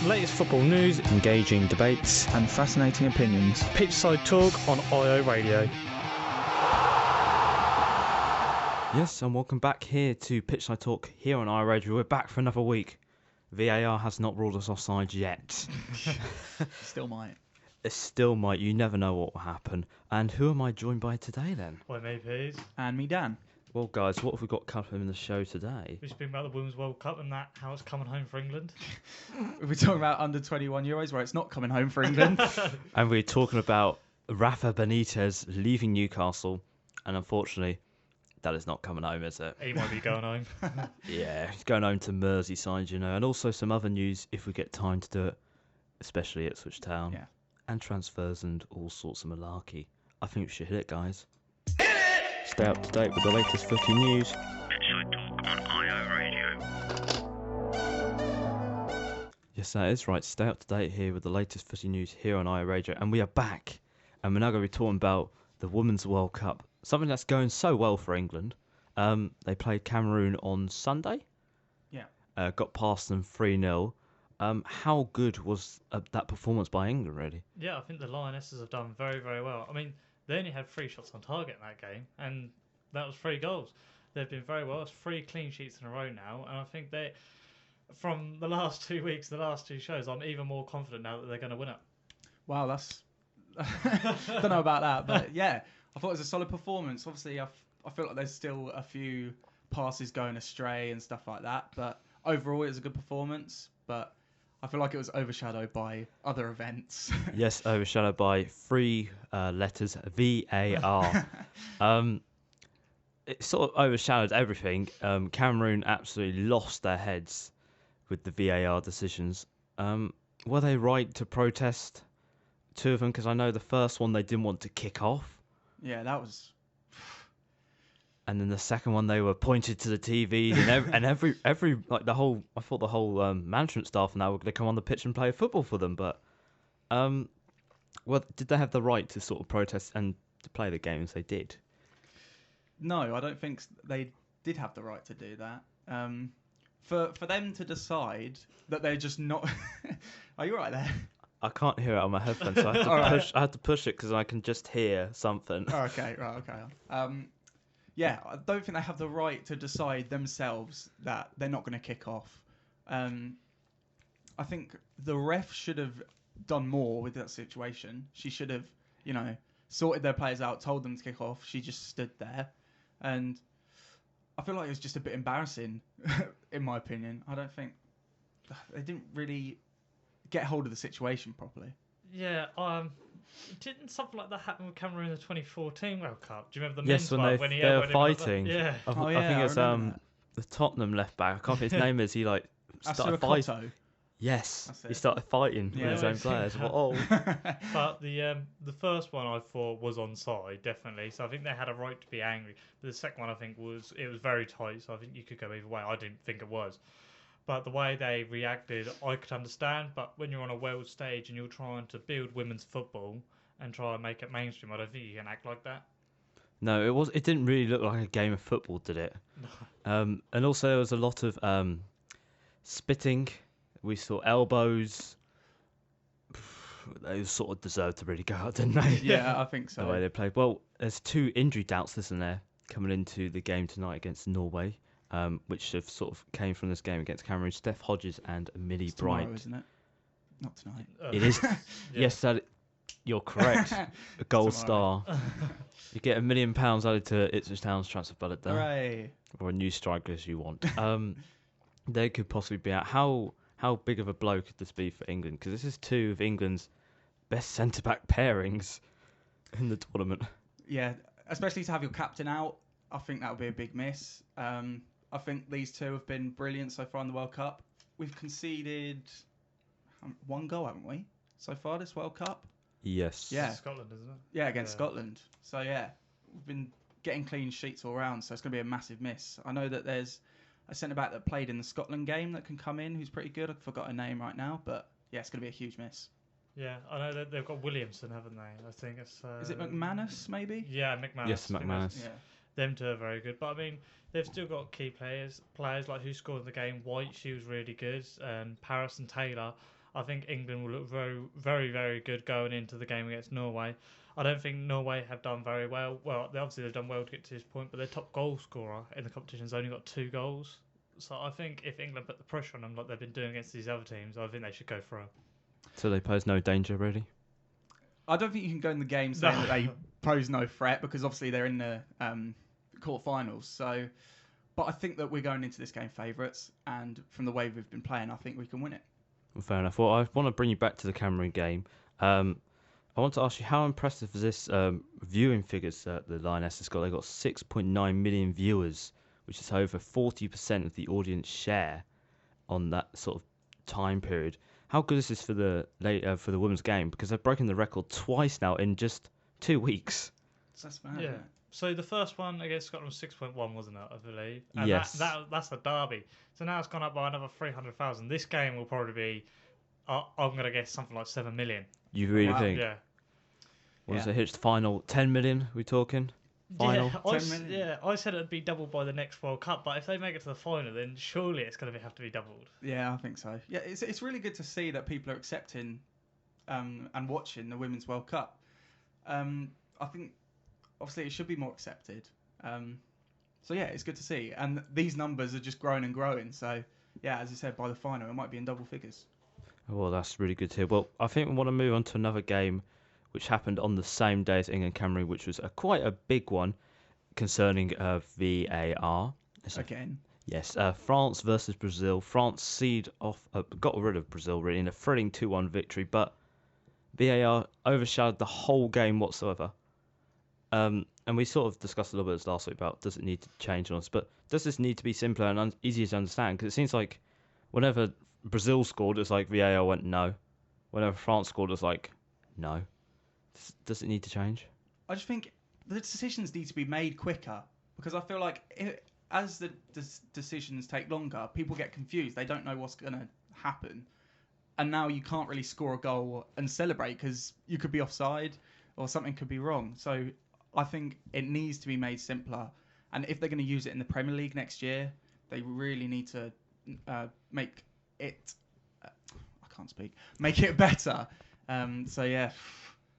latest football news, engaging debates, and fascinating opinions. Pitchside talk on IO Radio. Yes, and welcome back here to Pitchside Talk here on IO Radio. We're back for another week. VAR has not ruled us offside yet. Still might. It still might. You never know what will happen. And who am I joined by today then? Well, me, please. And me, Dan. Well, guys, what have we got coming in the show today? We're speaking about the Women's World Cup and how it's coming home for England. We're talking about under 21 Euros where it's not coming home for England. And we're talking about Rafa Benitez leaving Newcastle. And unfortunately, that is not coming home, is it? He might be going home. Yeah, he's going home to Merseyside, you know. And also some other news if we get time to do it, especially at Switch Town. Yeah. And transfers and all sorts of malarkey. I think we should hit it, guys. Stay up to date with the latest footy news. Pitchside Talk on IO Radio. Yes, that is right. Stay up to date here with the latest footy news here on IO Radio. And we are back. And we're now going to be talking about the Women's World Cup. Something that's going so well for England. They played Cameroon on Sunday. Yeah. Got past them 3-0. How good was that performance by England, really? Yeah, I think the Lionesses have done very, very well. I mean, they only had 3 shots on target in that game, and that was 3 goals. They've been very well. It's 3 clean sheets in a row now, and I think they, from the last 2 weeks, the last 2 shows, I'm even more confident now that they're going to win it. Wow, that's... don't know about that, but yeah, I thought it was a solid performance. Obviously, I feel like there's still a few passes going astray and stuff like that, but overall it was a good performance, but I feel like it was overshadowed by other events. Yes, overshadowed by 3 letters, VAR. It sort of overshadowed everything. Cameroon absolutely lost their heads with the VAR decisions. Were they right to protest 2 of them? Because I know the first one they didn't want to kick off. Yeah, that was... And then the second one, they were pointed to the TV, and every like the whole. I thought the whole management staff now were going to come on the pitch and play football for them. But, well, did they have the right to sort of protest and to play the games they did? No, I don't think they did have the right to do that. For them to decide that they're just not. Are you right there? I can't hear it on my headphones, so I had to push it because I can just hear something. Oh, okay, right, okay. Yeah, I don't think they have the right to decide themselves that they're not going to kick off. I think the ref should have done more with that situation. She should have, sorted their players out, told them to kick off. She just stood there. And I feel like it was just a bit embarrassing, in my opinion. I don't think they didn't really get hold of the situation properly. Yeah, didn't something like that happen with Cameroon in the 2014 World Cup? Do you remember the men's when one they were fighting? Yeah. I think it's the Tottenham left back. I can't think his name is. He started fighting. Yes, he started fighting with his own players. But the first one I thought was onside, definitely. So I think they had a right to be angry. But the second one I think was very tight. So I think you could go either way. I didn't think it was. But the way they reacted, I could understand. But when you're on a world stage and you're trying to build women's football and try and make it mainstream, I don't think you can act like that. No, it didn't really look like a game of football, did it? No. And also there was a lot of spitting. We saw elbows. They sort of deserved to really go out, didn't they? Yeah, I think so. The way they played. Well, there's 2 injury doubts, isn't there, coming into the game tonight against Norway. Which have sort of came from this game against Cameroon. Steph Hodges and Millie Bright. Tomorrow, isn't it? Not tonight. It is. Yes, you're correct. A gold star. You get £1 million added to Ipswich Town's transfer budget there. Hooray. Or a new striker as you want. They could possibly be out. How big of a blow could this be for England? Because this is 2 of England's best centre-back pairings in the tournament. Yeah, especially to have your captain out. I think that would be a big miss. I think these 2 have been brilliant so far in the World Cup. We've conceded 1 goal, haven't we, so far this World Cup? Yes. Yeah. Scotland, isn't it? Yeah, against Scotland. So, yeah, we've been getting clean sheets all round, so it's going to be a massive miss. I know that there's a centre-back that played in the Scotland game that can come in who's pretty good. I've forgot her name right now, but, yeah, it's going to be a huge miss. Yeah, I know that they've got Williamson, haven't they? I think it's... Is it McManus, maybe? Yeah, McManus. Yes, McManus. Yeah. Them 2 are very good. But, I mean, they've still got key players like who scored in the game. White, she was really good. And Paris and Taylor, I think England will look very, very, very good going into the game against Norway. I don't think Norway have done very well. Well, obviously they've done well to get to this point, but their top goal scorer in the competition's only got 2 goals. So I think if England put the pressure on them like they've been doing against these other teams, I think they should go for them. So they pose no danger, really? I don't think you can go in the game saying that they pose no threat because obviously they're in the quarterfinals. So, but I think that we're going into this game favourites, and from the way we've been playing, I think we can win it. Well, fair enough. Well, I want to bring you back to the Cameroon game. I want to ask you, how impressive is this viewing figures that the Lioness has got? They've got 6.9 million viewers, which is over 40% of the audience share on that sort of time period. How good is this for the women's game? Because they've broken the record twice now in just 2 weeks. That's bad. Yeah. So the first one against Scotland was 6.1, wasn't it? I believe. And Yes. That's a derby. So now it's gone up by another 300,000. This game will probably be, I'm gonna guess something like 7 million. You really Wow. think? Yeah. Once it hits the final, 10 million, we talking? Final? Yeah, 10 million. I said it'd be doubled by the next World Cup, but if they make it to the final, then surely it's going to have to be doubled. Yeah, I think so. Yeah, it's really good to see that people are accepting and watching the Women's World Cup. I think obviously it should be more accepted. So yeah, it's good to see, and these numbers are just growing and growing. So yeah, as you said, by the final it might be in double figures. Well, that's really good to hear. Well, I think we want to move on to another game which happened on the same day as England-Cameroon, which was quite a big one concerning VAR. Again. Yes, France versus Brazil. France got rid of Brazil really in a thrilling 2-1 victory, but VAR overshadowed the whole game whatsoever. And we sort of discussed a little bit last week about does it need to change on us, but does this need to be simpler and easier to understand? Because it seems like whenever Brazil scored, it's like VAR went no. Whenever France scored, it's like no. Does it need to change? I just think the decisions need to be made quicker because I feel like as the decisions take longer, people get confused. They don't know what's going to happen. And now you can't really score a goal and celebrate because you could be offside or something could be wrong. So I think it needs to be made simpler. And if they're going to use it in the Premier League next year, they really need to make it... I can't speak. Make it better. So yeah...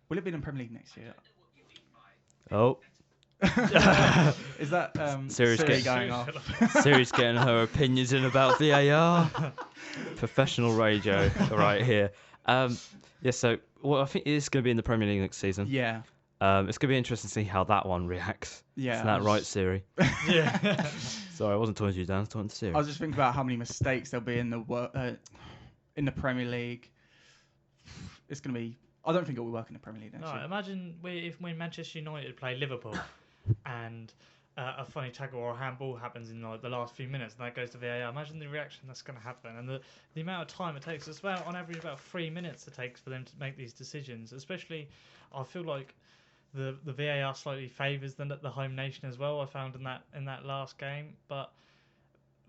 Will it be in the Premier League next year? Oh. Is that Siri's Siri getting- going off? Siri's getting her opinions in about VAR. Professional radio right here. So I think it is going to be in the Premier League next season. Yeah. It's going to be interesting to see how that one reacts. Yeah. Isn't that right, Siri? Yeah. Sorry, I wasn't talking to you, Dan. I was talking to Siri. I was just thinking about how many mistakes there'll be in the Premier League. It's going to be... I don't think it will work in the Premier League next No, year. imagine when Manchester United play Liverpool and a funny tackle or a handball happens in like the last few minutes and that goes to VAR. Imagine the reaction that's going to happen and the amount of time it takes. It's about on average about 3 minutes it takes for them to make these decisions. Especially, I feel like the VAR slightly favours the home nation as well. I found in that last game, but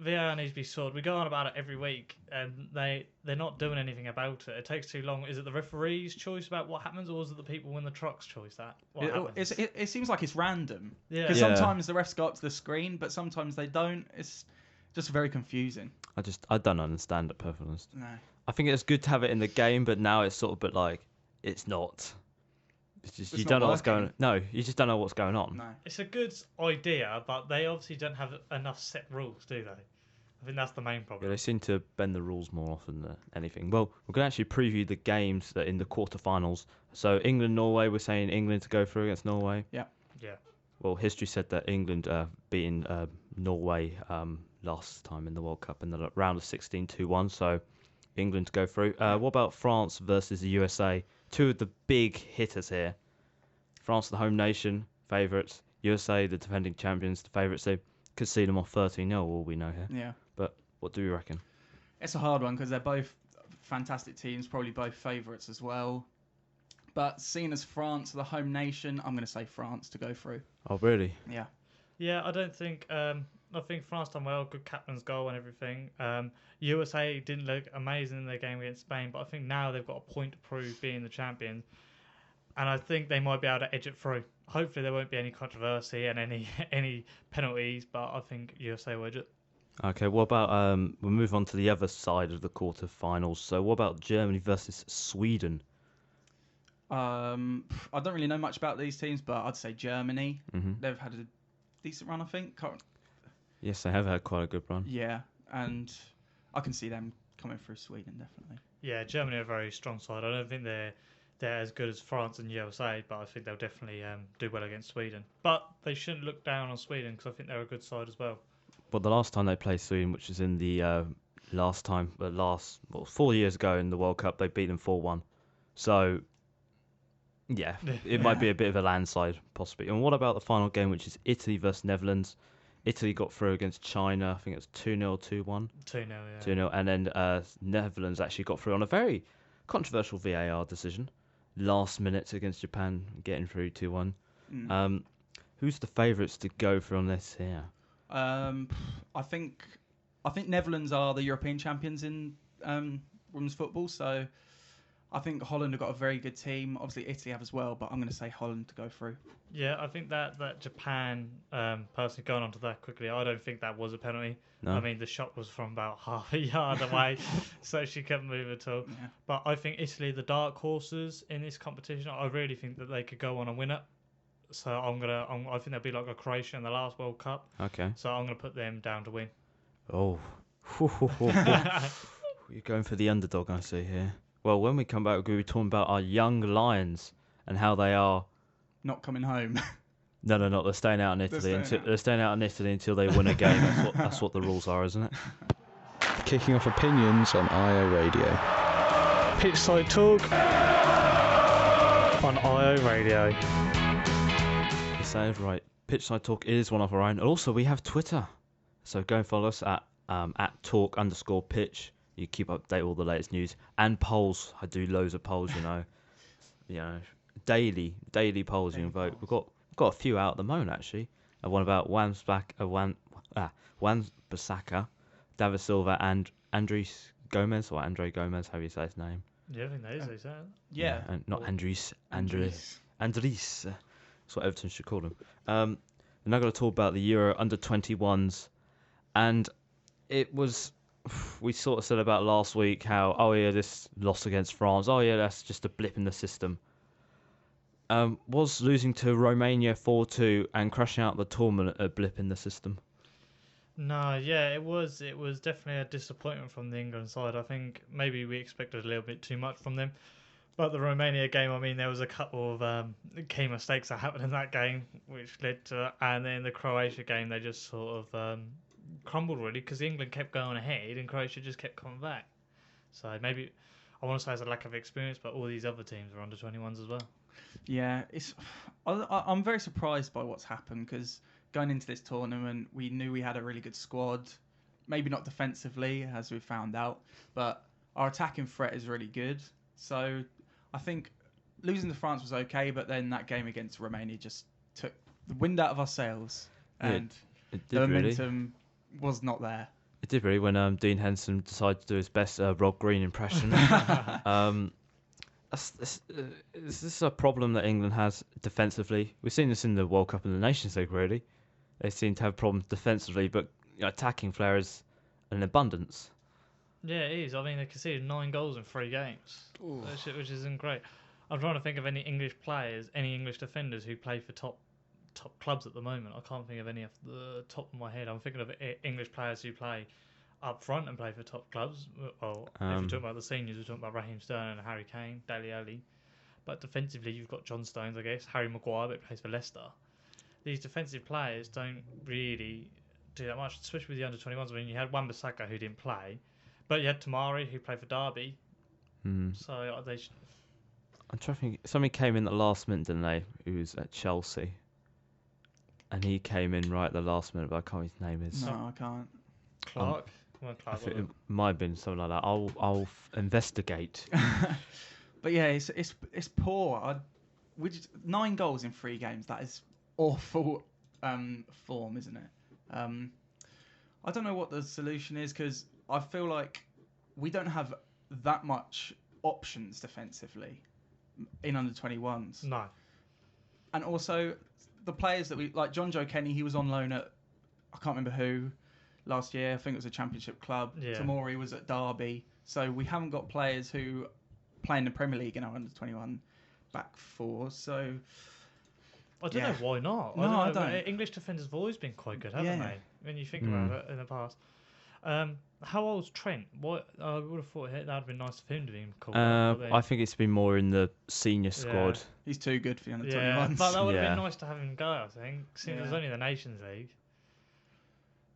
VAR needs to be sorted. We go on about it every week, and they're not doing anything about it. It takes too long. Is it the referee's choice about what happens, or is it the people in the truck's choice that what happens? It seems like it's random. Yeah. Because Yeah. sometimes the refs go up to the screen, but sometimes they don't. It's just very confusing. I don't understand it, perfectly honest. No. I think it's good to have it in the game, but now it's sort of a bit like it's not. It's just It's you not don't know what's working. going. No, you just don't know what's going on. No. It's a good idea, but they obviously don't have enough set rules, do they? I think that's the main Yeah, problem. they seem to bend the rules more often than anything. Well, we're going to actually preview the games that in the quarterfinals. So England-Norway, we're saying England to go through against Norway. Yeah. Well, history said that England beating Norway last time in the World Cup in the round of 16 2-1. So England to go through. What about France versus the USA? Two of the big hitters here. France, the home nation, favourites. USA, the defending champions, the favourites. They could see them off 13-0, all we know here. Yeah. But what do you reckon? It's a hard one because they're both fantastic teams, probably both favourites as well. But seeing as France are the home nation, I'm going to say France to go through. Oh, really? Yeah. Yeah, I don't think. I think France done well, good captain's goal and everything. USA didn't look amazing in their game against Spain, but I think now they've got a point to prove being the champion, and I think they might be able to edge it through. Hopefully, there won't be any controversy and any penalties, but I think USA will edge it. Okay, what about we'll move on to the other side of the quarterfinals. So what about Germany versus Sweden? I don't really know much about these teams, but I'd say Germany. Hmm. They've had a decent run, I think. Yes, they have had quite a good run. Yeah, and I can see them coming through Sweden, definitely. Yeah, Germany are a very strong side. I don't think they're as good as France and USA, but I think they'll definitely do well against Sweden. But they shouldn't look down on Sweden because I think they're a good side as well. But the last time they played Sweden, which is in the last 4 years ago in the World Cup, they beat them 4-1. So, yeah, it might be a bit of a landslide, possibly. And what about the final game, which is Italy versus Netherlands? Italy got through against China. I think it was 2-0, 2-1. 2-0, yeah. 2-0. And then Netherlands actually got through on a very controversial VAR decision. Last minute against Japan, getting through 2-1. Who's the favourites to go through on this here? I think Netherlands are the European champions in women's football, so I think Holland have got a very good team. Obviously, Italy have as well, but I'm going to say Holland to go through. Yeah, I think that Japan, personally, going on to that quickly, I don't think that was a penalty. No? I mean, the shot was from about half a yard away, so she couldn't move at all. Yeah. But I think Italy, the dark horses in this competition, I really think that they could go on and win it. So I think they'll be like a Croatia in the last World Cup. Okay. So I'm going to put them down to win. Oh. You're going for the underdog, I see here. Well, when we come back, we're going to be talking about our young Lions and how they are... Not coming home. No, they're staying out in Italy. They're staying out in Italy until they win a game. That's what the rules are, isn't it? Kicking off opinions on IO Radio. Pitchside Talk on IO Radio. You sound right. Pitchside Talk is one of our own. And also, we have Twitter. So go and follow us at talk_pitch. You keep up to date with all the latest news. And polls. I do loads of polls, daily polls you can vote. We've got a few out at the moment, actually. One about Wan Bissaka, David Silva, and Andres Gomez, or Andre Gomez, how you say his name. Yeah, I think that is, they say it. Yeah. And not Andres. Andres. That's what Everton should call him. We're now going to talk about the Euro under-21s. And it was... We sort of said about last week how, this loss against France, that's just a blip in the system. Was losing to Romania 4-2 and crashing out the tournament a blip in the system? No, yeah, it was definitely a disappointment from the England side. I think maybe we expected a little bit too much from them. But the Romania game, I mean, there was a couple of key mistakes that happened in that game, which led to... And then the Croatia game, they just sort of crumbled, really, because England kept going ahead and Croatia just kept coming back. So maybe... I want to say it's a lack of experience, but all these other teams are under-21s as well. Yeah, I'm very surprised by what's happened because going into this tournament, we knew we had a really good squad. Maybe not defensively, as we found out, but our attacking threat is really good. So I think losing to France was okay, but then that game against Romania just took the wind out of our sails, and the momentum was not there. It did really when Dean Henson decided to do his best Rod Green impression. This is a problem that England has defensively. We've seen this in the World Cup and the Nations League, really. They seem to have problems defensively, but attacking flair is an abundance. Yeah, it is. I mean, they conceded 9 goals in 3 games, which isn't great. I'm trying to think of any English players, any English defenders who play for top clubs at the moment. I can't think of any off the top of my head. I'm thinking of English players who play up front and play for top clubs. Well, if you're talking about the seniors, we're talking about Raheem Sterling and Harry Kane, Dele Alli. But defensively, you've got John Stones, I guess, Harry Maguire, but plays for Leicester. These defensive players don't really do that much, especially with the under-21s. I mean, you had Wan Bissaka who didn't play, but you had Tamari who played for Derby. So they should... I'm trying to think. Somebody came in at the last minute, didn't they? Who was at Chelsea. And he came in right at the last minute, but I can't remember his name is. No, I can't. Clark? I think it might have been something like that. I'll investigate. But yeah, it's poor. 9 goals in 3 games. That is awful form, isn't it? I don't know what the solution is because I feel like we don't have that much options defensively in under-21s. No. And also, the players that we... Like John Joe Kenny, he was on loan at... I can't remember who. last year. I think it was a Championship club. Yeah. Tamori was at Derby. So we haven't got players who play in the Premier League in our under-21 back four. So I don't know why not. No, I I don't know. don't. English defenders have always been quite good, haven't Yeah. they? When you think about it in the past. How old's Trent? What I would have thought that would have been nice of him to be called. I think it's been more in the senior squad. he's too good for the under-21s. Yeah, but that would have Yeah. been nice to have him go. I think since it was only the Nations League.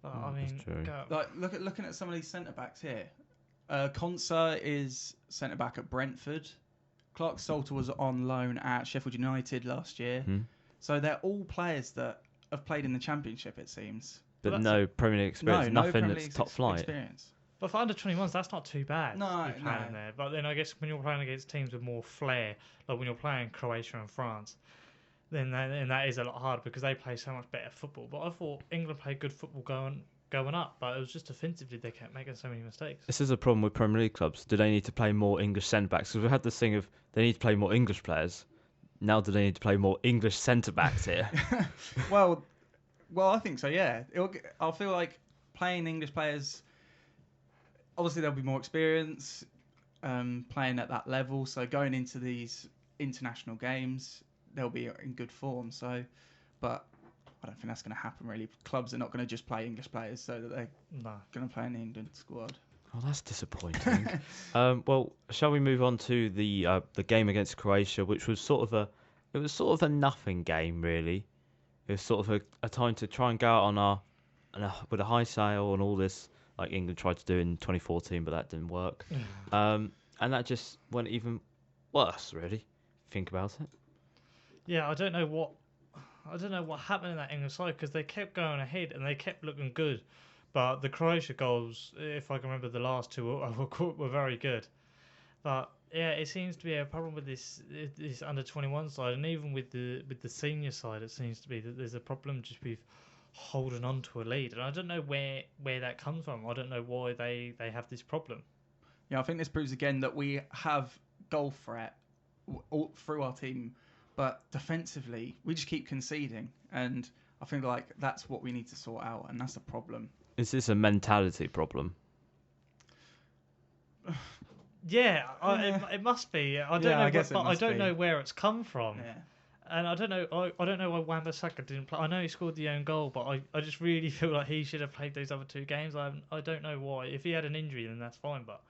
But, I mean, that's true. Like looking at some of these centre backs here. Conser is centre back at Brentford. Clark Salter was on loan at Sheffield United last year. So they're all players that have played in the Championship, it seems. But no Premier League experience, no nothing Premier that's League top flight. experience. But for under 21s, that's not too bad. No, to be playing no. there. But then I guess when you're playing against teams with more flair, like when you're playing Croatia and France, then that is a lot harder because they play so much better football. But I thought England played good football going up, but it was just defensively they kept making so many mistakes. This is a problem with Premier League clubs. Do they need to play more English centre backs? Because we had this thing of they need to play more English players. Now do they need to play more English centre backs here? Well, I think so. Yeah, I feel like playing English players. Obviously, there'll be more experience playing at that level. So going into these international games, they'll be in good form. So, but I don't think that's going to happen. Really, clubs are not going to just play English players so that they're going to play in the England squad. Oh, that's disappointing. Well, shall we move on to the game against Croatia, which was sort of a nothing game, really. It was sort of a time to try and go out with a high sail and all this, like England tried to do in 2014, but that didn't work. And that just went even worse, really. Think about it. Yeah, I don't know what happened in that England side because they kept going ahead and they kept looking good. But the Croatia goals, if I can remember, the last two were very good. But yeah, it seems to be a problem with this under 21 side, and even with the senior side, it seems to be that there's a problem just with holding on to a lead, and I don't know where that comes from. I don't know why they have this problem. Yeah, I think this proves again that we have goal threat all through our team, but defensively we just keep conceding, and I think like that's what we need to sort out, and that's the problem. Is this a mentality problem? Yeah, it must be. I don't know, I guess but I don't know where it's come from. Yeah. And I don't know. I don't know why Wan-Bissaka didn't play. I know he scored the own goal, but I just really feel like he should have played those other two games. I don't know why. If he had an injury, then that's fine. But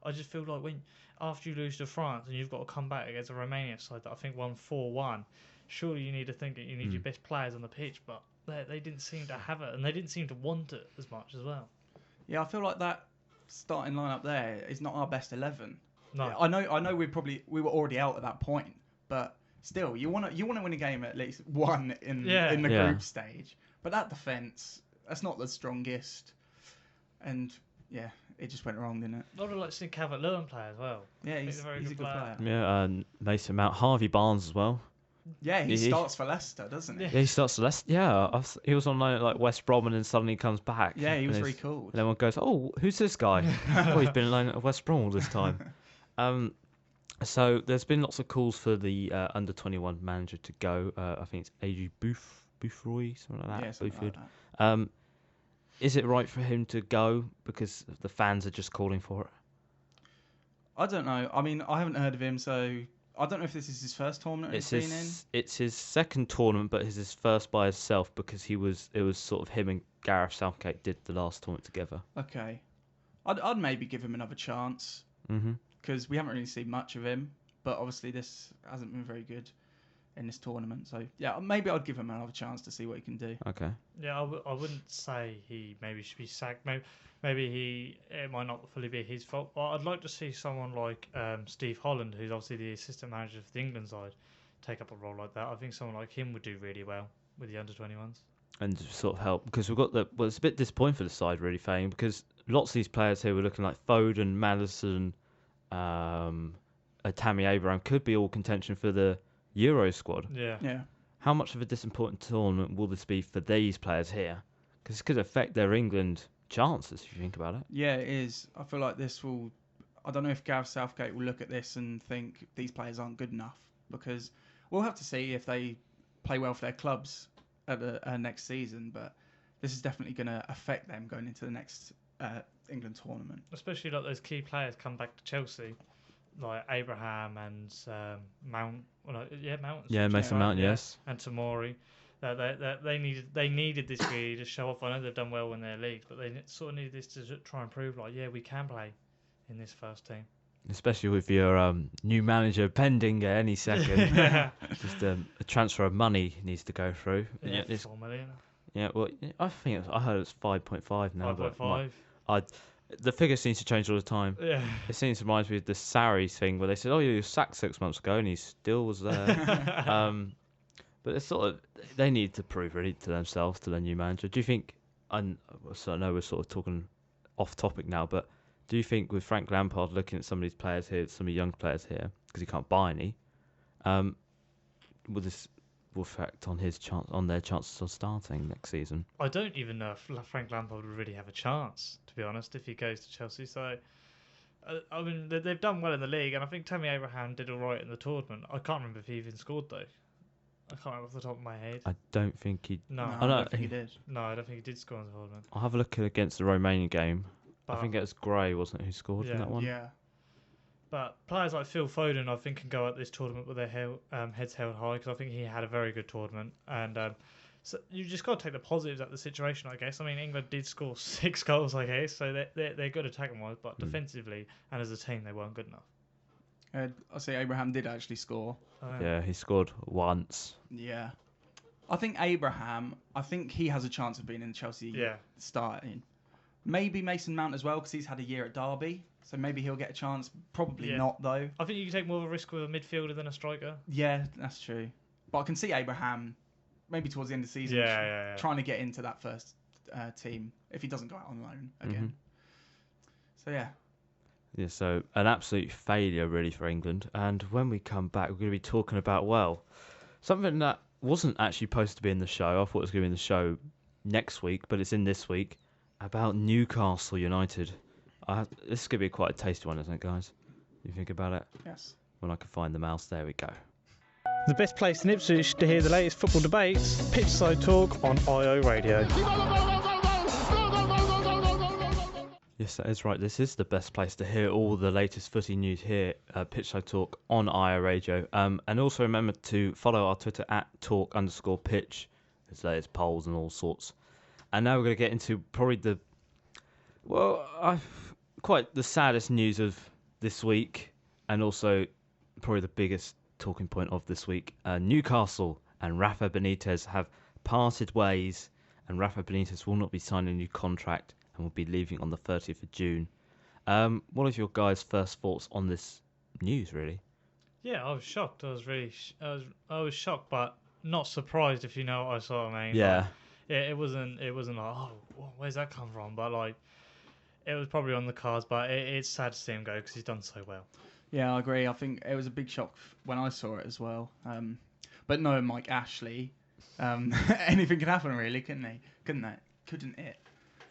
I just feel like after you lose to France and you've got to come back against a Romania side that I think won 4-1, surely you need to think that you need your best players on the pitch. But they didn't seem to have it, and they didn't seem to want it as much as well. Yeah, I feel like that starting lineup there is not our best 11. No, I know we were already out at that point, but still, you want to win a game at least one in the group stage. But that defense, that's not the strongest, and yeah, it just went wrong, didn't it? I would like to see Calvert-Lewin play as well. Yeah, he's a good player. Yeah, Mason Mount, Harvey Barnes as well. Yeah, he starts for Leicester, doesn't he? Yeah, he starts Leicester. Yeah, he was on loan at like West Brom and then suddenly comes back. Yeah, he was and recalled. And everyone goes, "Oh, who's this guy? Oh, he's been on loan at West Brom all this time." So there's been lots of calls for the under 21 manager to go. I think it's AG Bouffroy, something like that. Yeah, something like that. Is it right for him to go because the fans are just calling for it? I don't know. I mean, I haven't heard of him, so I don't know if this is his first tournament he's been in. It's his second tournament, but it's his first by himself because it was sort of him and Gareth Southgate did the last tournament together. Okay, I'd maybe give him another chance because we haven't really seen much of him. But obviously, this hasn't been very good in this tournament. So yeah, maybe I'd give him another chance to see what he can do. Okay. Yeah, I wouldn't say he maybe should be sacked. Maybe it might not fully be his fault. But I'd like to see someone like Steve Holland, who's obviously the assistant manager for the England side, take up a role like that. I think someone like him would do really well with the under-21s. And sort of help because we've got it's a bit disappointing for the side really, Fane, because lots of these players here were looking like Foden, Maddison, Tammy Abraham could be all contention for the Euro squad. Yeah. How much of a disappointing tournament will this be for these players here? Because it could affect their England chances if you think about it. Yeah, it is. I feel like this will. I don't know if Gareth Southgate will look at this and think these players aren't good enough, because we'll have to see if they play well for their clubs at the next season. But this is definitely going to affect them going into the next England tournament. Especially like those key players come back to Chelsea, like Abraham and Mount. Well, Mount. Yeah, Mason Mount, yes. And Tamori. They needed this really to show off. I know they've done well in their leagues, but they sort of needed this to try and prove like, yeah, we can play in this first team. Especially with your new manager pending at any second. Yeah. Just a transfer of money needs to go through. Yeah, it's, 4 million. yeah, well, I think I heard it's 5.5 now. 5.5. The figure seems to change all the time. Yeah. It seems to remind me of the Sarri thing where they said, "Oh, you were sacked 6 months ago," and he still was there. But it's sort of they need to prove really to themselves, to their new manager. Do you think? I know we're sort of talking off topic now, but do you think with Frank Lampard looking at some of these players here, some of the young players here, because he can't buy any, will this affect on their chances of starting next season? I don't even know if Frank Lampard would really have a chance, to be honest, if he goes to Chelsea. So, I mean, they've done well in the league, and I think Tammy Abraham did all right in the tournament. I can't remember if he even scored though. I can't remember off the top of my head. I don't think he. No, I don't think he did. No, I don't think he did score in the tournament. I'll have a look against the Romania game. But, I think it was Gray, wasn't it, who scored in that one? Yeah. But players like Phil Foden, I think, can go at this tournament with their heads held high, because I think he had a very good tournament. And so you just got to take the positives at the situation, I guess. I mean, England did score 6 goals, I guess, so they're good attacking-wise, but defensively and as a team, they weren't good enough. I say Abraham did actually score. Yeah, he scored once. Yeah. I think he has a chance of being in Chelsea starting. Maybe Mason Mount as well, because he's had a year at Derby. So maybe he'll get a chance. Probably not, though. I think you can take more of a risk with a midfielder than a striker. Yeah, that's true. But I can see Abraham, maybe towards the end of the season, trying to get into that first team if he doesn't go out on loan again. So, yeah. Yeah, so an absolute failure, really, for England. And when we come back, we're going to be talking about, well, something that wasn't actually supposed to be in the show. I thought it was going to be in the show next week, but it's in this week, about Newcastle United. This is going to be quite a tasty one, isn't it, guys? You think about it? Yes. When I can find the mouse, there we go. The best place in Ipswich to hear the latest football debates, Pitchside Talk on IO Radio. Yes, that is right. This is the best place to hear all the latest footy news here, Pitchside Talk on IO Radio. And also remember to follow our Twitter at @talk_pitch. There's polls and all sorts. And now we're going to get into probably quite the saddest news of this week, and also probably the biggest talking point of this week. Newcastle and Rafa Benitez have parted ways, and Rafa Benitez will not be signing a new contract and will be leaving on the 30th of June. What are your guys' first thoughts on this news, really? Yeah, I was shocked. I was shocked, but not surprised, if you know what I sort of mean. Yeah. It wasn't like, oh, where's that come from? But like, it was probably on the cards. But it's sad to see him go because he's done so well. Yeah, I agree. I think it was a big shock when I saw it as well. But no, Mike Ashley, anything could happen, really, couldn't it?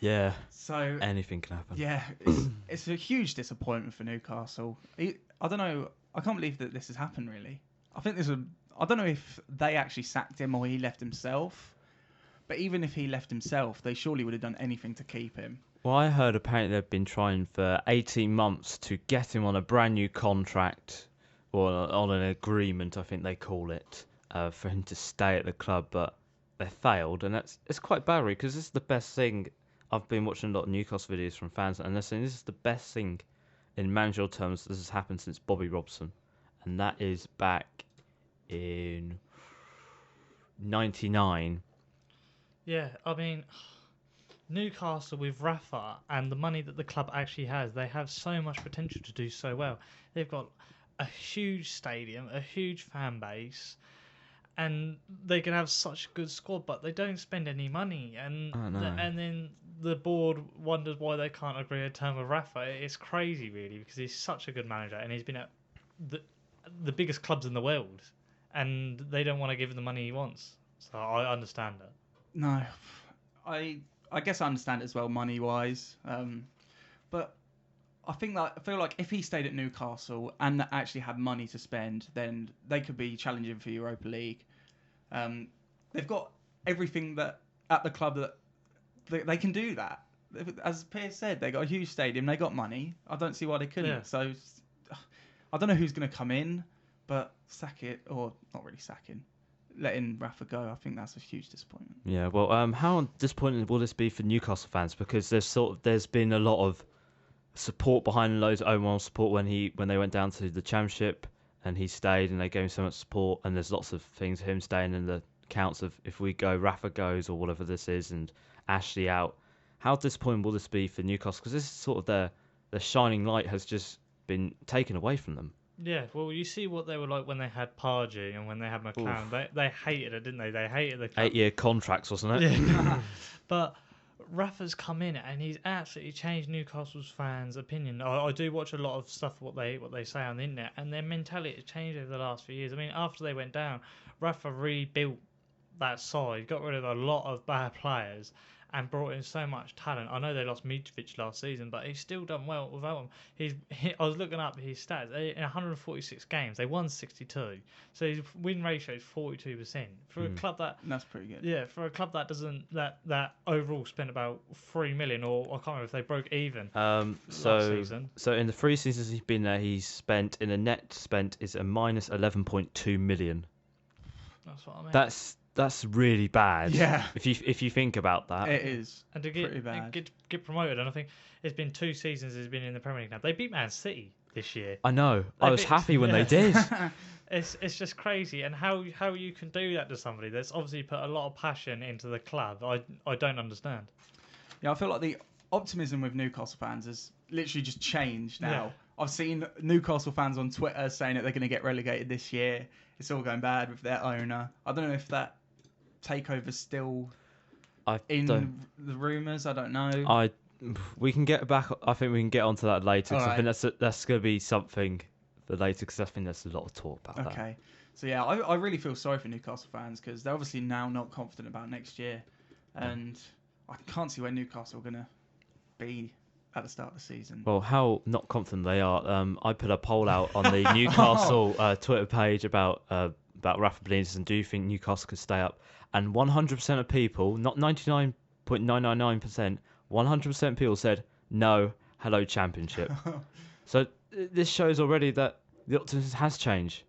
Yeah. So anything can happen. Yeah, it's a huge disappointment for Newcastle. I don't know. I can't believe that this has happened. Really, I don't know if they actually sacked him or he left himself. But even if he left himself, they surely would have done anything to keep him. Well, I heard apparently they've been trying for 18 months to get him on a brand new contract, or on an agreement, I think they call it, for him to stay at the club, but they failed, and it's quite bad, really, because this is the best thing. I've been watching a lot of Newcastle videos from fans, and they're saying this is the best thing in managerial terms this has happened since Bobby Robson, and that is back in 99. Yeah, I mean, Newcastle with Rafa and the money that the club actually has, they have so much potential to do so well. They've got a huge stadium, a huge fan base, and they can have such a good squad, but they don't spend any money. And and then the board wonders why they can't agree a term with Rafa. It's crazy, really, because he's such a good manager, and he's been at the biggest clubs in the world, and they don't want to give him the money he wants. So I understand it. No, I guess I understand it as well, money wise. But I feel like if he stayed at Newcastle and actually had money to spend, then they could be challenging for Europa League. They've got everything that at the club that they can do that. As Piers said, they got a huge stadium. They got money. I don't see why they couldn't. Yeah. So I don't know who's going to come in, but sack it or not really sacking, letting Rafa go. I think that's a huge disappointment. Yeah, well, how disappointing will this be for Newcastle fans? Because there's been a lot of support behind loads of Owen support when they went down to the Championship and he stayed and they gave him so much support, and there's lots of things him staying in the counts of if we go, Rafa goes or whatever this is, and Ashley out. How disappointing will this be for Newcastle? Because this is sort of their shining light has just been taken away from them. Yeah, well, you see what they were like when they had Pardew and when they had McLaren. They hated it, didn't they? They hated the club. 8-year contracts, wasn't it? Yeah. But Rafa's come in and he's absolutely changed Newcastle's fans' opinion. I do watch a lot of stuff what they say on the internet, and their mentality has changed over the last few years. I mean, after they went down, Rafa rebuilt that side, got rid of a lot of bad players, and brought in so much talent. I know they lost Mitrovic last season, but he's still done well without him. I was looking up his stats. In 146 games, they won 62. So his win ratio is 42%. For a club That's pretty good. Yeah, for a club that doesn't that overall spent about 3 million, or I can't remember if they broke even last season. So in the 3 seasons he's been there, he's spent in a net spent is a minus 11.2 million. That's what I mean. That's really bad. Yeah. If you think about that. It is. And to pretty bad. get promoted, and I think it's been 2 seasons he's been in the Premier League now. They beat Man City this year. I know. I was happy when they did. It's just crazy, and how you can do that to somebody that's obviously put a lot of passion into the club. I don't understand. Yeah, I feel like the optimism with Newcastle fans has literally just changed now. Yeah. I've seen Newcastle fans on Twitter saying that they're going to get relegated this year. It's all going bad with their owner. I don't know if that takeover's still in the rumours. I don't know. We can get back. I think we can get onto that later. Cause All I think that's going to be something for later. Because I think there's a lot of talk about that. Okay. So yeah, I really feel sorry for Newcastle fans because they're obviously now not confident about next year, and I can't see where Newcastle are going to be at the start of the season. Well, how not confident they are. I put a poll out on the Newcastle Twitter page about Rafa Benitez and do you think Newcastle can stay up? And 100% of people, not 99.999%, 100% of people said no. Hello, Championship. So this shows already that the optimism has changed.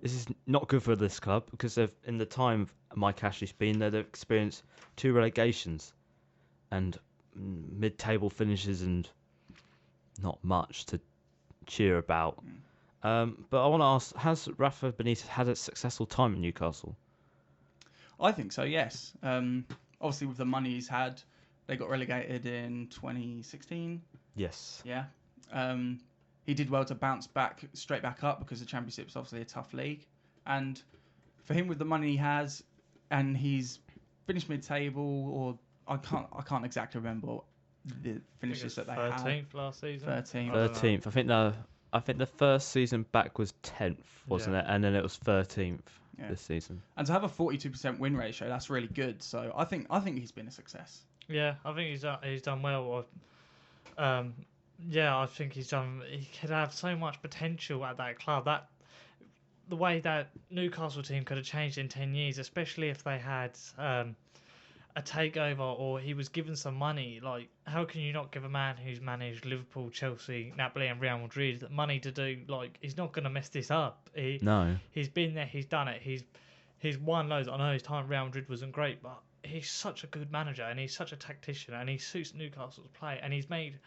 This is not good for this club because they've, in the time Mike Ashley's been there, they've experienced 2 relegations and mid-table finishes and not much to cheer about. But I want to ask, has Rafa Benitez had a successful time at Newcastle? I think so, yes. Obviously, with the money he's had, they got relegated in 2016. Yes. Yeah. He did well to bounce straight back up because the Championship is obviously a tough league. And for him, with the money he has, and he's finished mid-table, or I can't exactly remember the finishes that they had. 13th last season. 13th. I think the first season back was 10th, wasn't it? And then it was 13th this season. And to have a 42% win ratio, that's really good. So I think he's been a success. Yeah, I think he's done well. I think he's done. He could have so much potential at that club. That the way that Newcastle team could have changed in 10 years, especially if they had a takeover or he was given some money. Like, how can you not give a man who's managed Liverpool, Chelsea, Napoli, and Real Madrid money to do? Like, he's not going to mess this up. No. He's been there. He's done it. He's won loads. I know his time at Real Madrid wasn't great, but he's such a good manager and he's such a tactician and he suits Newcastle's play and he's made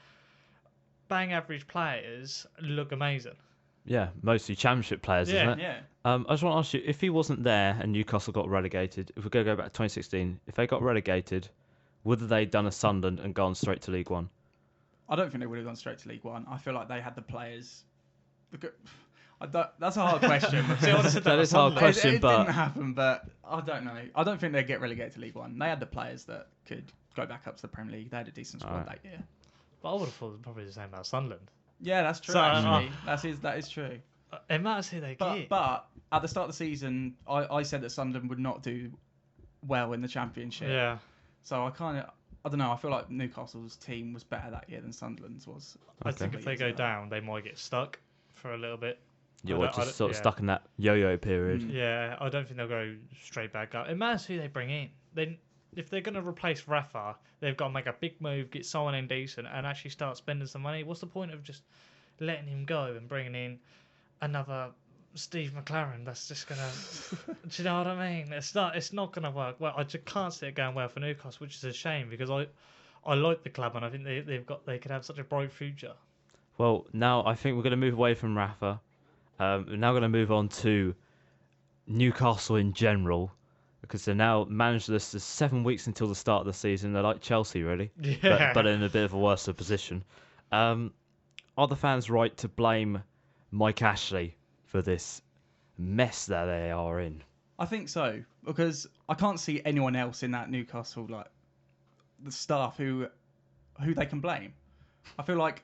bang average players look amazing. Yeah, mostly Championship players, isn't it? Yeah. I just want to ask you, if he wasn't there and Newcastle got relegated, if we're going to go back to 2016, if they got relegated, would they done a Sunderland and gone straight to League One? I don't think they would have gone straight to League One. I feel like they had the players. That's a hard question. That is a hard question, it but didn't happen. But I don't know. I don't think they'd get relegated to League One. They had the players that could go back up to the Premier League. They had a decent squad that year. But I would have thought probably the same about Sunderland. Yeah, that's true. So, actually, that is true. It matters who they get. But at the start of the season, I said that Sunderland would not do well in the Championship. Yeah. So I don't know. I feel like Newcastle's team was better that year than Sunderland's was. I think if they go down, they might get stuck for a little bit. You're just sort of stuck in that yo-yo period. Yeah, I don't think they'll go straight back up. It matters who they bring in. if they're going to replace Rafa, they've got to make a big move, get someone in decent, and actually start spending some money. What's the point of just letting him go and bringing in another Steve McLaren? That's just gonna. Do you know what I mean? It's not gonna work well. I just can't see it going well for Newcastle, which is a shame because I like the club and I think they could have such a bright future. Well, now I think we're going to move away from Rafa. We're now going to move on to Newcastle in general, because they're now managerless. There's 7 weeks until the start of the season. They're like Chelsea, really, Yeah. but in a bit of a worse position. Are the fans right to blame Mike Ashley for this mess that they are in? I think so, because I can't see anyone else in that Newcastle, like the staff, who they can blame. I feel like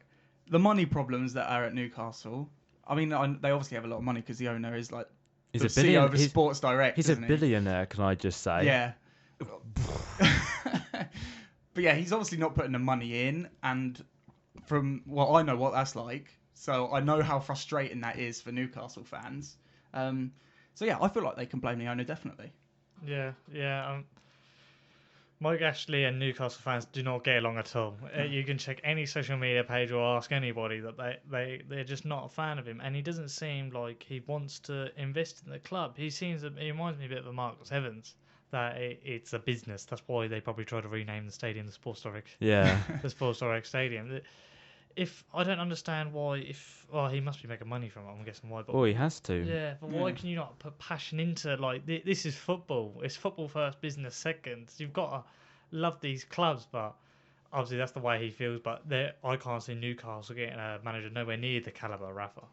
the money problems that are at Newcastle. I mean, they obviously have a lot of money because the owner is like He's the a billion. CEO of Sports Direct. He's a isn't he? billionaire. Can I just say? Yeah. But yeah, he's obviously not putting the money in, and from I know what that's like, so I know how frustrating that is for Newcastle fans. So yeah, I feel like they can blame the owner definitely. Yeah. Mike Ashley and Newcastle fans do not get along at all. You can check any social media page or ask anybody that they're just not a fan of him, and he doesn't seem like he wants to invest in the club. He reminds me a bit of a Marcus Evans, that it's a business. That's why they probably try to rename the stadium the Sports Direct. Yeah. The Sports Direct Stadium. If I don't understand why, he must be making money from it. I'm guessing why. But Well, he has to. yeah, but why can you not put passion into this is football? It's football first, business second. You've got to love these clubs, but obviously that's the way he feels. But I can't see Newcastle getting a manager nowhere near the caliber of Rafa.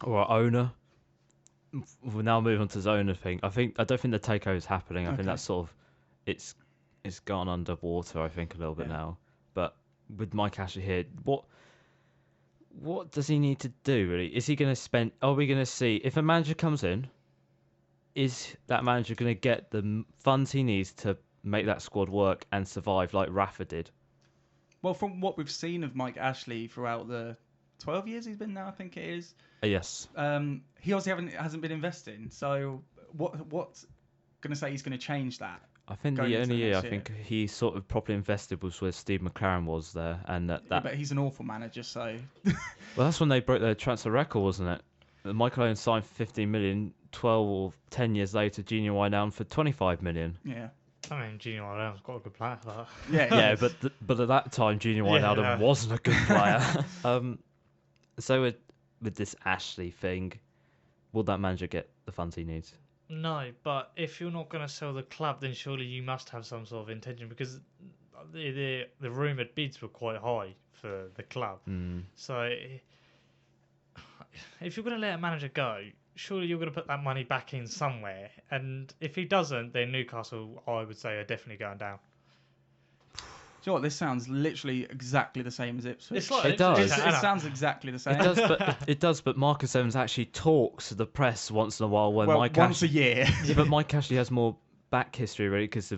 Or owner. We'll now move on to the owner thing. I don't think the takeover is happening. I think that's sort of it's gone underwater. I think a little bit now, but with Mike Ashley here, what does he need to do really? Is he going to spend? Are we going to see if a manager comes in? Is that manager going to get the funds he needs to make that squad work and survive like Rafa did? Well, from what we've seen of Mike Ashley throughout the 12 years he's been there, I think it is. Yes. He obviously hasn't been investing. So what's going to say he's going to change that? I think going the into only the year I next think he sort of properly invested was where Steve McLaren was there, and Yeah, but he's an awful manager, so well, that's when they broke their transfer record, wasn't it? Michael Owen signed for 15 million. 12 or 10 years later, Junior Wijnaldum for 25 million. yeah. I mean, Junior Wijnaldum's got a good player for that. Yeah, Yeah, but at that time, Junior Wijnaldum wasn't a good player. So with this Ashley thing, will that manager get the funds he needs? No, but if you're not going to sell the club, then surely you must have some sort of intention, because the rumoured bids were quite high for the club. So if you're going to let a manager go, surely you're going to put that money back in somewhere. And if he doesn't, then Newcastle, I would say, are definitely going down. Do you know what? This sounds literally exactly the same as Ipswich. It's like It does. It sounds exactly the same. It does, but Marcus Evans actually talks to the press once in a while. When well, Mike once Ashley, a year. yeah, but Mike Ashley has more back history really because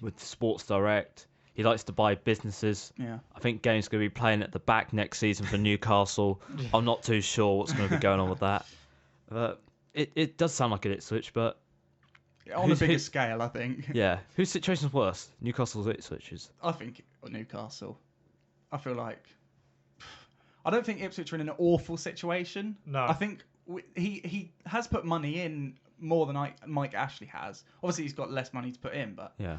with Sports Direct. He likes to buy businesses. Yeah. I think Game's going to be playing at the back next season for Newcastle. I'm not too sure what's going to be going on with that. But it does sound like an Ipswich, but On a bigger scale, I think. yeah, whose situation's worse? Newcastle's or Ipswich's? I think Newcastle. I feel like I don't think Ipswich are in an awful situation. No. I think he has put money in more than Mike Ashley has. Obviously, he's got less money to put in, but Yeah.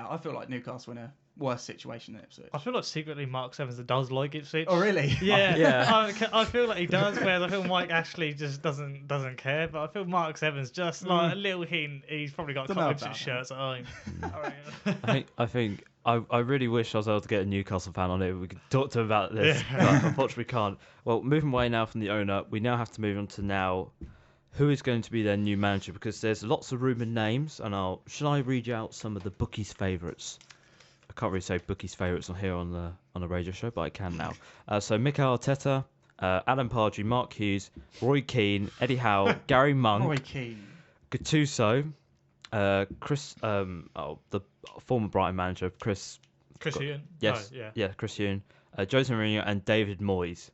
I feel like Newcastle in a worse situation than Ipswich. I feel like secretly Mark Evans does like Ipswich. Oh, really? Yeah, Yeah. I feel like he does. Whereas I feel Mike Ashley just doesn't care. But I feel Mark Evans just like a little hint. He's probably got a couple Ipswich shirts at home. I really wish I was able to get a Newcastle fan on it. We could talk to him about this, but unfortunately we can't. Well, moving away now from the owner, we now have to move on to now who is going to be their new manager, because there's lots of rumoured names, and should I read out some of the bookies' favourites? I can't really say bookies' favourites on here on the radio show, but I can now. So Mikel Arteta, Alan Pardew, Mark Hughes, Roy Keane, Eddie Howe, Gary Monk, Roy Keane, Gattuso, Chris, the former Brighton manager, Chris Hughton. Yes, Chris Hughton, Jose Mourinho, and David Moyes.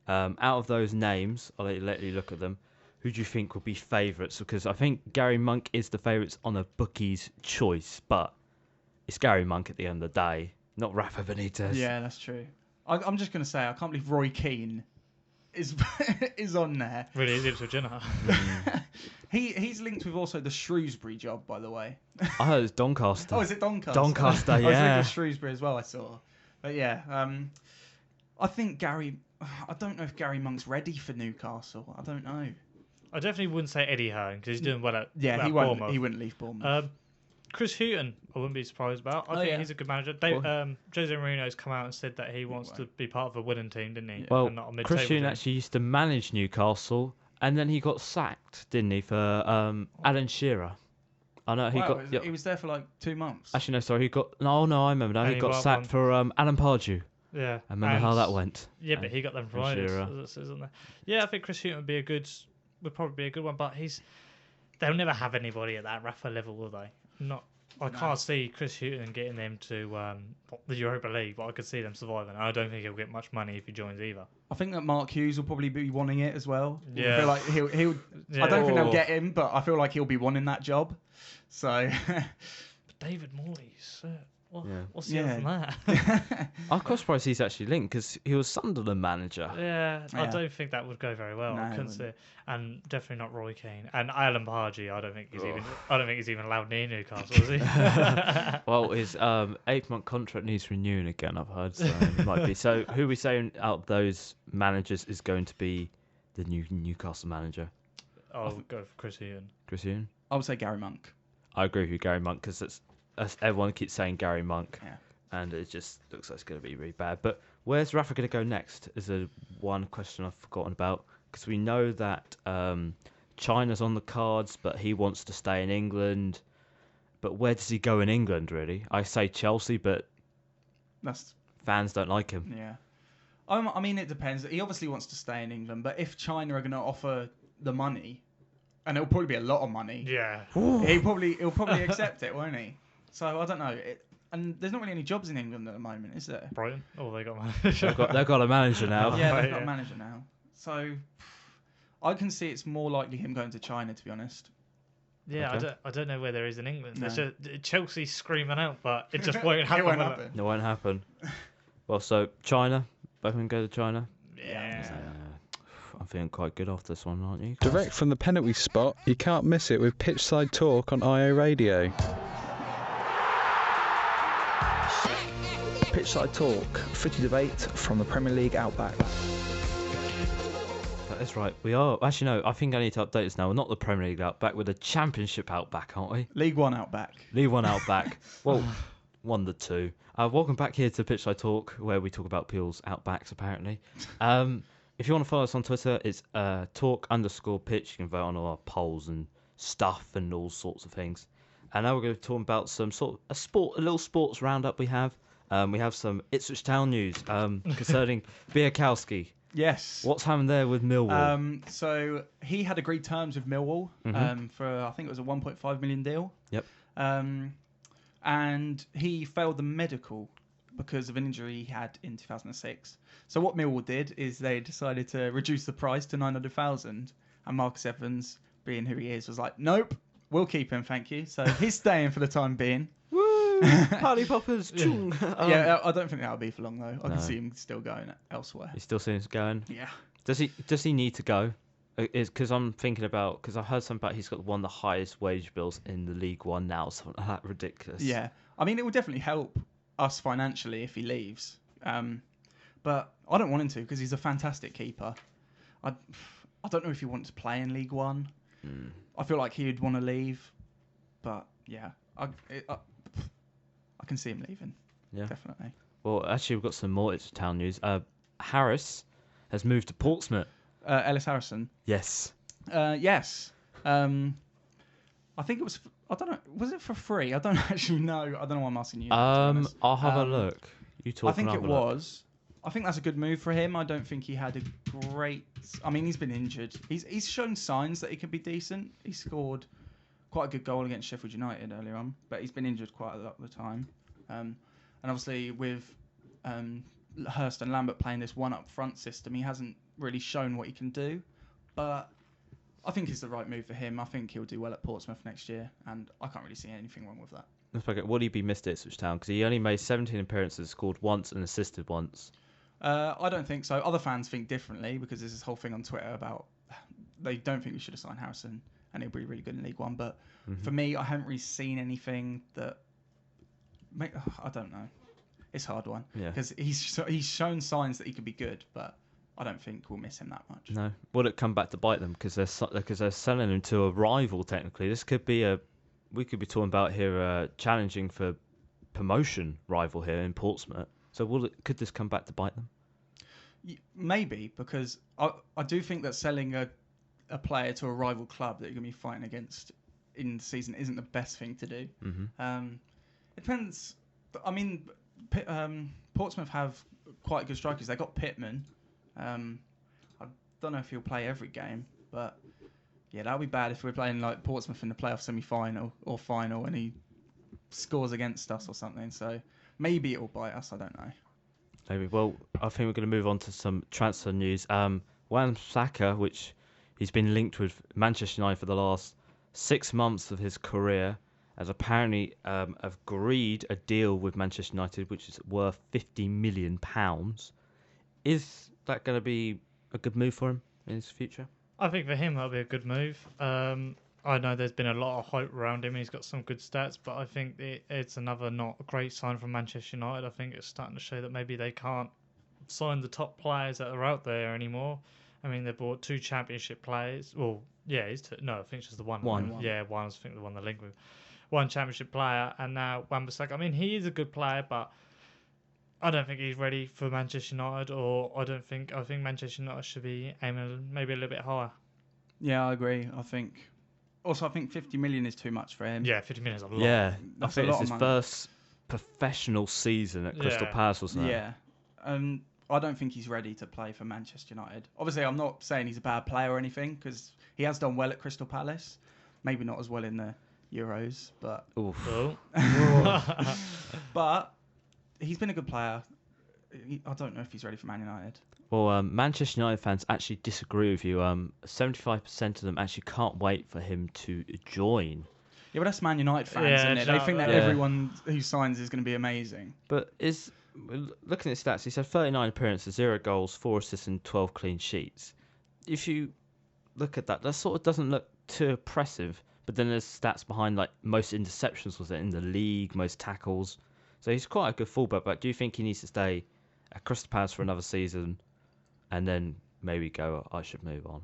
Out of those names, I'll let you look at them. who do you think will be favourites? Because I think Gary Monk is the favourites on a bookie's choice, but it's Gary Monk at the end of the day, not Rafa Benitez. Yeah, that's true. I'm just going to say, I can't believe Roy Keane is is on there. Really easy to dinner. He's linked with also the Shrewsbury job, by the way. I heard it's Doncaster. Oh, is it Doncaster? Doncaster, I was yeah. thinking Shrewsbury as well, I saw. But yeah, I think Gary... I don't know if Gary Monk's ready for Newcastle. I don't know. I definitely wouldn't say Eddie Hearn because he's doing well at Yeah, at he Bournemouth. wouldn't leave Bournemouth. Chris Hughton, I wouldn't be surprised about. I think yeah. he's a good manager. Jose Mourinho's come out and said that he wants to be part of a winning team, didn't he? Well, And not a mid-table Chris Hughton team. actually used to manage Newcastle, and then he got sacked, didn't he, for Alan Shearer? I know he Wow, got. he was there for like 2 months. Actually, no, sorry, he got. No, I remember now. And He he got got sacked one. for Alan Pardew. Yeah. I remember how that went. Yeah, but he got them promoted, Shearer. isn't there? Yeah, I think Chris Hughton would probably be a good one, but they'll never have anybody at that Rafa level, will they? I can't see Chris Hughton getting them to the Europa League, but I could see them surviving. I don't think he'll get much money if he joins either. I think that Mark Hughes will probably be wanting it as well. Yeah. I feel like he'll Yeah. I don't think they'll Oh. get him, but I feel like he'll be wanting that job. So But David Moyes, Yeah. what's the other than that? I'm quite surprised he's actually linked because he was Sunderland manager. Yeah, I Yeah. don't think that would go very well. No, I it couldn't see wouldn't. it. And definitely not Roy Keane. And Alan Pardew, I don't think he's even allowed near Newcastle, is he? Well, his 8-month contract needs renewing again, I've heard, so he might be. So who are we saying out of those managers is going to be the new Newcastle manager? I'll go for Chris Hughton. Chris Hughton? I would say Gary Monk. I agree with you, Gary Monk, because everyone keeps saying Gary Monk, Yeah. and it just looks like it's going to be really bad. But where's Rafa going to go next is one question I've forgotten about, because we know that China's on the cards, but he wants to stay in England. But where does he go in England, really? I say Chelsea, but That's fans don't like him. yeah. I mean, it depends. He obviously wants to stay in England, but if China are going to offer the money, and it'll probably be a lot of money, Yeah. he'll probably accept it, won't he? So I don't know. And there's not really any jobs in England at the moment, is there? Brighton? Oh, they got They've got a manager now. Yeah, Right, they've got yeah. a manager now. So I can see it's more likely him going to China, to be honest. Yeah, Okay. I don't know where there is in England. No. There's Chelsea screaming out, but it just won't happen. It won't will happen. It won't happen. Well, so China, both of them go to China. Yeah. I'm feeling quite good off this one, aren't you? Direct from the penalty spot, you can't miss it with Pitchside Talk on IO Radio. Pitchside Talk, footy debate from the Premier League Outback. That's right. We are. Actually, no, I think I need to update this now. We're not the Premier League Outback, we're the Championship Outback, aren't we? League One Outback. League One Outback. Well, one the two. Welcome back here to Pitchside Talk, where we talk about people's Outbacks, apparently. If you want to follow us on Twitter, it's talk_pitch. You can vote on all our polls and stuff and all sorts of things. And now we're going to talk about some sort of a little sports roundup we have. We have some Ipswich Town news concerning Biakowski. Yes. What's happened there with Millwall? So he had agreed terms with Millwall for I think it was a 1.5 million deal. Yep. And he failed the medical because of an injury he had in 2006. So what Millwall did is they decided to reduce the price to 900,000, and Marcus Evans, being who he is, was like, "Nope, we'll keep him, thank you." So he's staying for the time being. Woo! Party poppers! chung. Yeah, I don't think that'll be for long though. I No. can see him still going elsewhere. He still seems going. Yeah. Does he need to go? Because I'm thinking about, because I heard something about he's got one of the highest wage bills in the League One now, something like that ridiculous. Yeah, I mean, it will definitely help us financially if he leaves. But I don't want him to because he's a fantastic keeper. I don't know if he wants to play in League One. I feel like he would want to leave. But yeah, I can see him leaving. Yeah. Definitely. Well, actually, we've got some more Ipswich Town news. Harris has moved to Portsmouth. Ellis Harrison. Yes. Yes. I think it was. I don't know. Was it for free? I don't actually know. I don't know why I'm asking you. that, to be honest. I'll have a look. You talk. I think and it I'll have a look. was. I think that's a good move for him. I don't think he had a great. I mean, he's been injured. He's shown signs that he can be decent. He scored quite a good goal against Sheffield United earlier on, but he's been injured quite a lot of the time. And obviously with Hurst and Lambert playing this one up front system, he hasn't really shown what he can do. But I think it's the right move for him. I think he'll do well at Portsmouth next year, and I can't really see anything wrong with that. Would he be missed at Ipswich Town? Because he only made 17 appearances, scored once and assisted once. I don't think so. Other fans think differently because there's this whole thing on Twitter about they don't think we should have signed Harrison and he'll be really good in League One. But for me, I haven't really seen anything that. I don't know. It's a hard one because he's shown signs that he could be good, but I don't think we'll miss him that much. No. Will it come back to bite them because they're selling him to a rival? Technically, this could be we could be talking about here challenging for promotion rival here in Portsmouth. So could this come back to bite them? Maybe, because I do think that selling a player to a rival club that you're going to be fighting against in the season isn't the best thing to do. Mm-hmm. It depends. I mean, Portsmouth have quite good strikers. They got Pittman. I don't know if he'll play every game, but yeah, that would be bad if we're playing like Portsmouth in the playoff semi-final or final and he scores against us or something. So maybe it will bite us. I don't know. Maybe. Well, I think we're going to move on to some transfer news. Wan-Bissaka, which he's been linked with Manchester United for the last 6 months of his career, has apparently agreed a deal with Manchester United, which is worth £50 million. Is that going to be a good move for him in his future? I think for him that'll be a good move. I know there's been a lot of hype around him. He's got some good stats, but I think it's another not a great sign from Manchester United. I think it's starting to show that maybe they can't sign the top players that are out there anymore. I mean, they bought 2 championship players. Well, yeah, it's two. No, I think it's just the one. Yeah, one. I think the one they're linked with. One championship player, and now Wan-Bissaka. I mean, he is a good player, but I don't think he's ready for Manchester United, I think Manchester United should be aiming maybe a little bit higher. Yeah, I agree. I think 50 million is too much for him. Yeah, 50 million is a lot. Yeah, that's I think a it's lot his of money. first professional season at Crystal Palace, wasn't it? Yeah. I don't think he's ready to play for Manchester United. Obviously, I'm not saying he's a bad player or anything because he has done well at Crystal Palace. Maybe not as well in the Euros, but but he's been a good player. I don't know if he's ready for Man United. Well, Manchester United fans actually disagree with you. 75% of them actually can't wait for him to join. Yeah, but that's Man United fans, Yeah, isn't it? They think that yeah. everyone who signs is going to be amazing. But looking at his stats, he's had 39 appearances, 0 goals, 4 assists, and 12 clean sheets. If you look at that, that sort of doesn't look too impressive. But then there's stats behind, like most interceptions was it in the league, most tackles. So he's quite a good fullback. But do you think he needs to stay at Crystal Palace for another season, and then maybe go, I should move on?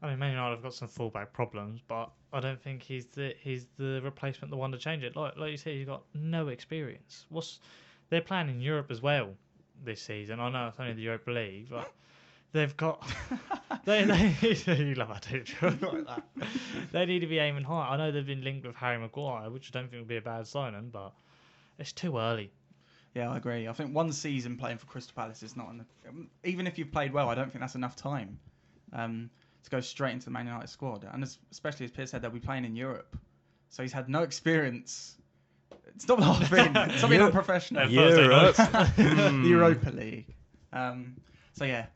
I mean, Man United have got some fullback problems, but I don't think he's the replacement, the one to change it. Like you said, he's got no experience. They're playing in Europe as well this season. I know it's only the Europa League, but they've got they you love that, don't you? Like that. They need to be aiming high. I know they've been linked with Harry Maguire, which I don't think would be a bad signing, but it's too early. Yeah, I agree. I think one season playing for Crystal Palace is not enough. Even if you've played well, I don't think that's enough time to go straight into the Man United squad. And especially as Piers said, they'll be playing in Europe. So he's had no experience. Stop laughing. Stop being unprofessional. Europe. The Europa League. So yeah,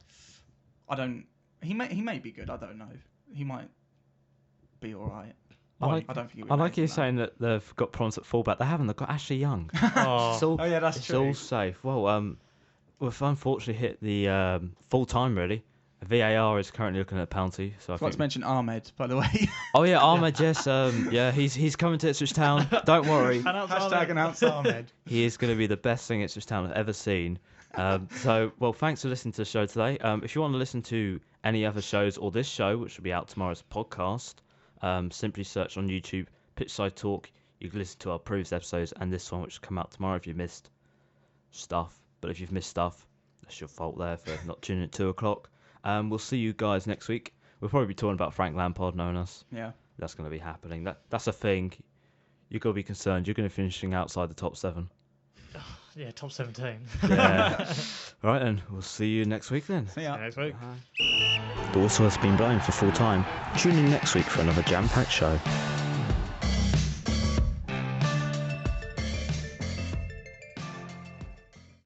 I don't. He may be good. I don't know. He might be all right. I don't think. I like you saying that they've got problems at fullback. They haven't. They've got Ashley Young. Oh, yeah, that's true. It's all safe. Well, we've unfortunately hit the full time really. VAR is currently looking at a penalty. So I forgot to mention Ahmed, by the way. Oh yeah, Ahmed. Yes. Yeah, he's coming to Ipswich Town. Don't worry. Hashtag announce Ahmed. He is going to be the best thing Ipswich Town have ever seen. Well, thanks for listening to the show today. If you want to listen to any other shows or this show, which will be out tomorrow as a podcast, simply search on YouTube Pitchside Talk. You can listen to our previous episodes and this one, which will come out tomorrow if you missed stuff. But if you've missed stuff, that's your fault there for not tuning at 2 o'clock. We'll see you guys next week. We'll probably be talking about Frank Lampard knowing us. Yeah. That's going to be happening. That's a thing. You've got to be concerned. You're going to be finishing outside the top 7. yeah, top 17. Yeah. All right, then. We'll see you next week then. See ya. Next week. The whistle has been blown for full time. Tune in next week for another jam-packed show.